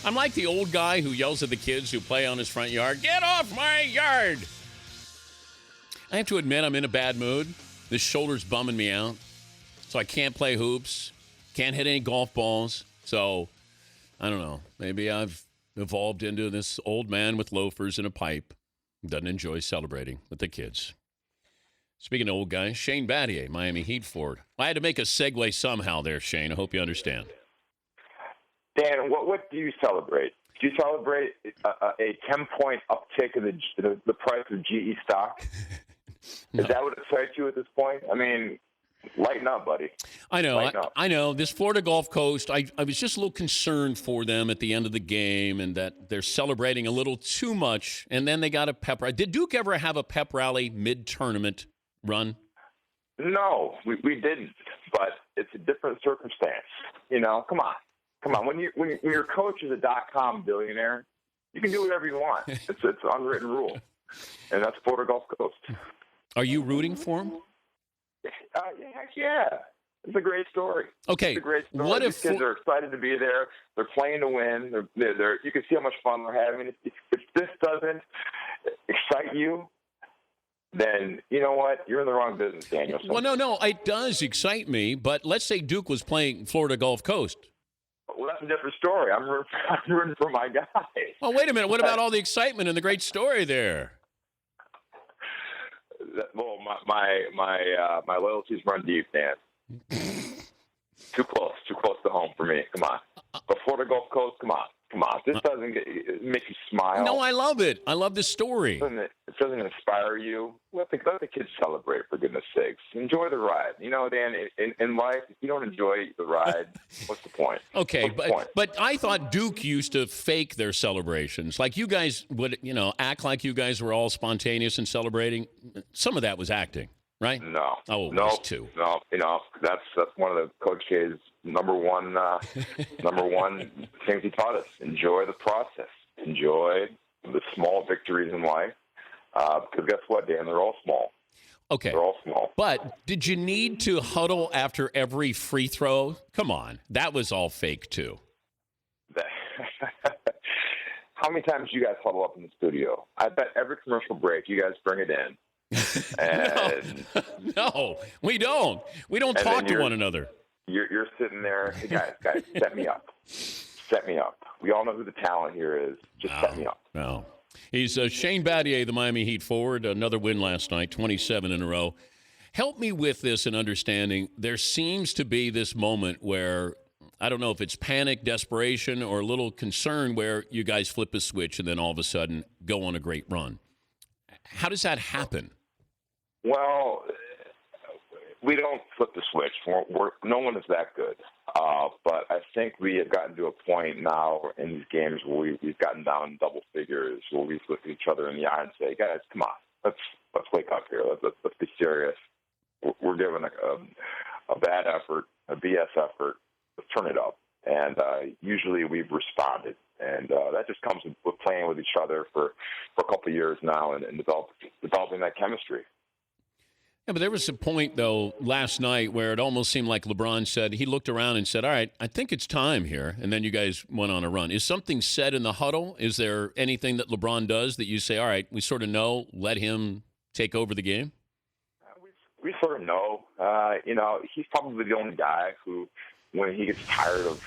I'm like the old guy who yells at the kids who play on his front yard, "Get off my yard!" I have to admit I'm in a bad mood. This shoulder's bumming me out. So I can't play hoops, can't hit any golf balls. So, I don't know. Maybe I've evolved into this old man with loafers and a pipe who doesn't enjoy celebrating with the kids. Speaking of old guys, Shane Battier, Miami Heat forward. I had to make a segue somehow there, Shane. I hope you understand. Dan, what do you celebrate? Do you celebrate a 10-point uptick in the price of GE stock? No. Is that what excites you at this point? I mean, lighten up, buddy. I know. I know. This Florida Gulf Coast, I was just a little concerned for them at the end of the game and that they're celebrating a little too much, and then they got a pep rally. Did Duke ever have a pep rally mid-tournament run? No, we didn't, but it's a different circumstance. You know, come on. When your coach is a .com billionaire, you can do whatever you want. It's an unwritten rule, and that's Florida Gulf Coast. Are you rooting for him? Heck yeah. It's a great story. Okay. It's a great story. What These if kids are excited to be there. They're playing to win. They're you can see how much fun they're having. If this doesn't excite you, then you know what? You're in the wrong business, Daniel. Well, no. It does excite me, but let's say Duke was playing Florida Gulf Coast. Well, that's a different story. I'm rooting for my guy. Well, wait a minute. What about all the excitement and the great story there? Well, my loyalties run deep, Dan. Too close to home for me. Come on, but Florida Gulf Coast. Come on. This doesn't make you smile. No, I love it. I love this story. It doesn't inspire you. Let the kids celebrate, for goodness sakes. Enjoy the ride. You know, Dan, in life, if you don't enjoy the ride, what's the point? Okay, but I thought Duke used to fake their celebrations. Like you guys would, act like you guys were all spontaneous and celebrating. Some of that was acting, right? No. Oh, it was too. No, that's one of the Coach K's number one things he taught us. Enjoy the process. Enjoy the small victories in life. Because guess what, Dan? They're all small. Okay. They're all small. But did you need to huddle after every free throw? Come on. That was all fake, too. How many times do you guys huddle up in the studio? I bet every commercial break you guys bring it in. And no, we don't. We don't talk to one another. You're sitting there, hey, guys, set me up. Set me up. We all know who the talent here is. Just set me up. No. He's Shane Battier, the Miami Heat forward. Another win last night, 27 in a row. Help me with this in understanding. There seems to be this moment where, I don't know if it's panic, desperation, or a little concern where you guys flip a switch and then all of a sudden go on a great run. How does that happen? Well, we don't flip the switch. No one is that good. But I think we have gotten to a point now in these games where we've gotten down double figures, where we look at each other in the eye and say, guys, come on, let's wake up here. Let's be serious. We're giving a bad effort, a BS effort. Let's turn it up. And usually we've responded. And that just comes with playing with each other for a couple of years now and developing that chemistry. Yeah, but there was a point, though, last night where it almost seemed like LeBron said, he looked around and said, all right, I think it's time here. And then you guys went on a run. Is something said in the huddle? Is there anything that LeBron does that you say, all right, we sort of know, let him take over the game? We sort of know. He's probably the only guy who, when he gets tired of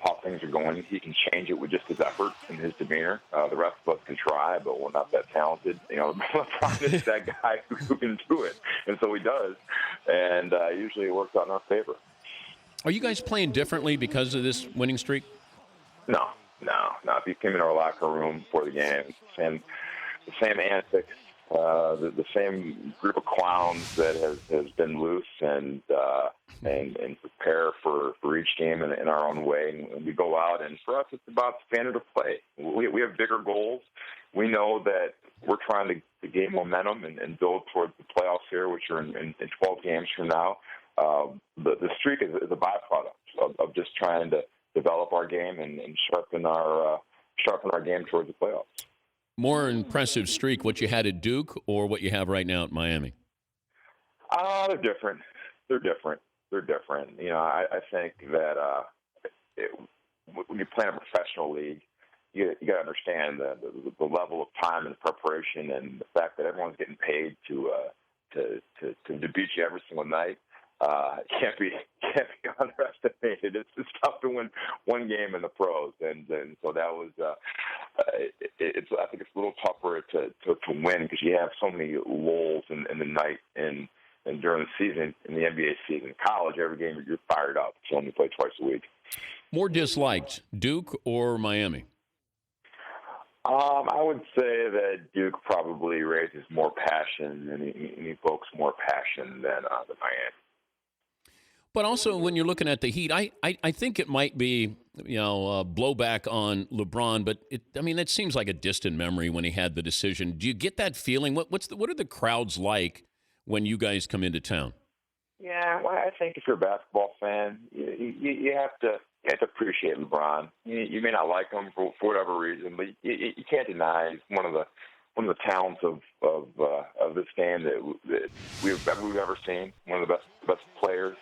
how things are going, he can change it with just his effort and his demeanor. The rest of us can try, but we're not that talented. LeBron is that guy who can do it, and so he does. And usually it works out in our favor. Are you guys playing differently because of this winning streak? No. If you came in our locker room before the game, the same antics, the same group of clowns that has been loose and prepare for each game in our own way. And we go out, and for us, it's about standard of play. We have bigger goals. We know that we're trying to gain momentum and build towards the playoffs here, which are in 12 games from now. The streak is a byproduct of just trying to develop our game and sharpen our game towards the playoffs. More impressive streak, what you had at Duke or what you have right now at Miami? They're different. I think that when you play in a professional league, you got to understand the level of time and preparation, and the fact that everyone's getting paid to beat you every single night. Can't be underestimated. It's tough to win one game in the pros, and so that was. I think it's a little tougher to win because you have so many lulls in the night and during the season, in the NBA season. In college, every game you're fired up. So only play twice a week. More disliked, Duke or Miami? I would say that Duke probably raises more passion and he evokes more passion than Miami. But also, when you're looking at the Heat, I think it might be, blowback on LeBron, but it seems like a distant memory when he had the decision. Do you get that feeling? What are the crowds like when you guys come into town? Yeah, well, I think if you're a basketball fan, you have to appreciate LeBron. You may not like him for whatever reason, but you can't deny he's one of the talents of this game that we've ever seen. One of the best players.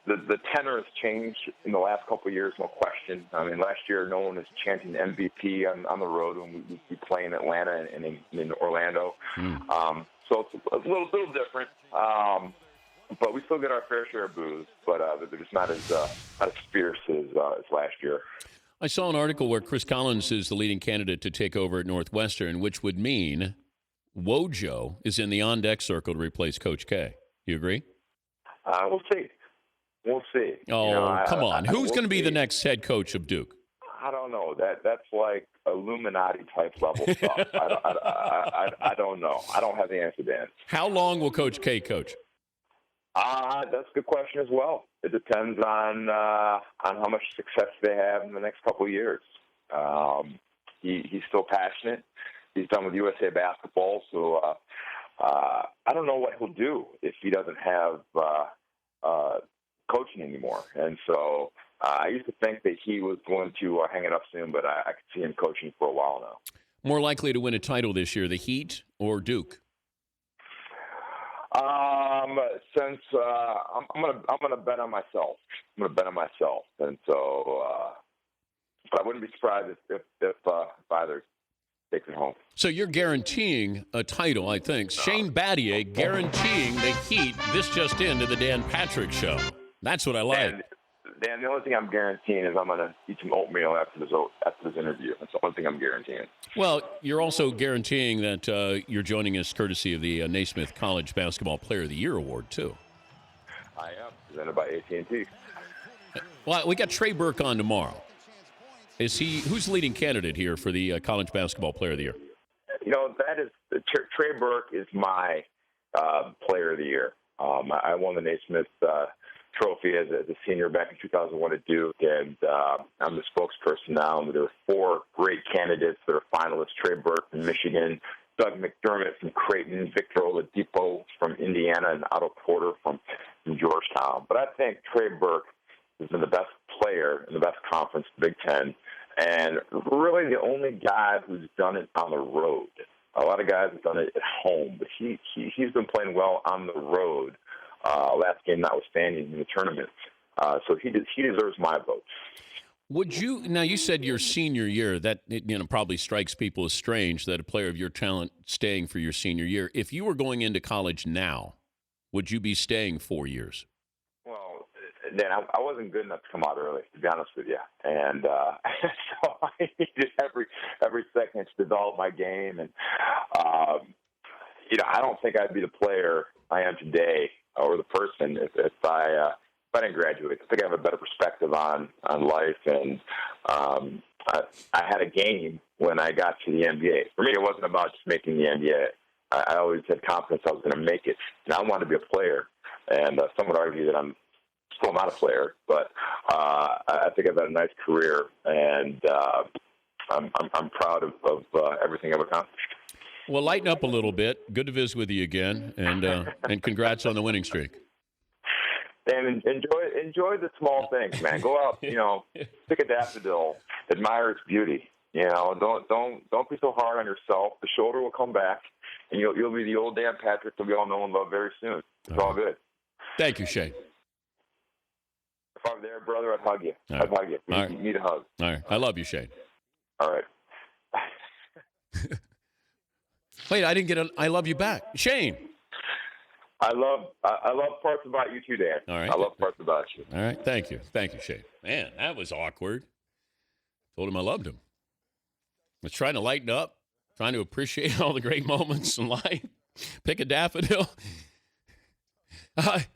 The tenor has changed in the last couple of years, no question. Last year no one was chanting MVP on the road when we play in Atlanta and in Orlando. So it's a little different. But we still get our fair share of boos, but they're just not as fierce as last year. I saw an article where Chris Collins is the leading candidate to take over at Northwestern, which would mean Wojo is in the on-deck circle to replace Coach K. You agree? We'll see. Oh, come on. Who's going to be the next head coach of Duke? I don't know. That's like Illuminati type level stuff. I don't know. I don't have the answer, Dan. How long will Coach K coach? That's a good question as well. It depends on how much success they have in the next couple of years. He's still passionate. He's done with USA basketball, so I don't know what he'll do if he doesn't have coaching anymore. And so I used to think that he was going to hang it up soon, but I could see him coaching for a while now. More likely to win a title this year, the Heat or Duke? Since I'm gonna bet on myself. And so but I wouldn't be surprised if either takes it home. So you're guaranteeing a title, I think. Shane Battier guaranteeing the Heat. This just into the Dan Patrick Show. That's what I like. Dan, the only thing I'm guaranteeing is I'm going to eat some oatmeal after this interview. That's the only thing I'm guaranteeing. Well, you're also guaranteeing that you're joining us courtesy of the Naismith College Basketball Player of the Year Award, too. I am, presented by AT&T. Well, we got Trey Burke on tomorrow. Who's the leading candidate here for the College Basketball Player of the Year? Trey Burke is my Player of the Year. I won the Naismith trophy as a senior back in 2001 at Duke, and I'm the spokesperson now. And there are 4 great candidates that are finalists: Trey Burke from Michigan, Doug McDermott from Creighton, Victor Oladipo from Indiana, and Otto Porter from Georgetown. But I think Trey Burke has been the best player in the best conference, the Big Ten, and really the only guy who's done it on the road. A lot of guys have done it at home, but he's been playing well on the road. Last game notwithstanding in the tournament. So he deserves my vote. Now you said your senior year, that probably strikes people as strange that a player of your talent staying for your senior year. If you were going into college now, would you be staying 4 years? Well, Dan, I wasn't good enough to come out early, to be honest with you. And so I needed every second to develop my game. And, I don't think I'd be the player I am today or the person if I didn't graduate. I think I have a better perspective on life, and I had a game when I got to the NBA. For me, it wasn't about just making the NBA. I always had confidence I was going to make it, and I wanted to be a player. And some would argue that I'm still not a player, but I think I've had a nice career, and I'm proud of everything I've accomplished. Well, lighten up a little bit. Good to visit with you again, and congrats on the winning streak. And enjoy the small things, man. Go out, pick a daffodil, admire its beauty. Don't be so hard on yourself. The shoulder will come back, and you'll be the old Dan Patrick that we all know and love very soon. It's all good. Thank you, Shay. If I'm there, brother, I'd hug you. All right. I'd hug you. All right. You need a hug. All right. I love you, Shane. All right. Wait, I didn't get a I love you back. Shane. I love parts about you too, Dan. All right. I love parts about you. All right. Thank you. Thank you, Shane. Man, that was awkward. Told him I loved him. I was trying to lighten up, trying to appreciate all the great moments in life. Pick a daffodil. I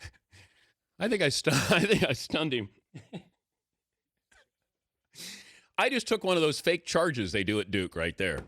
think I stunned him. I just took one of those fake charges they do at Duke right there.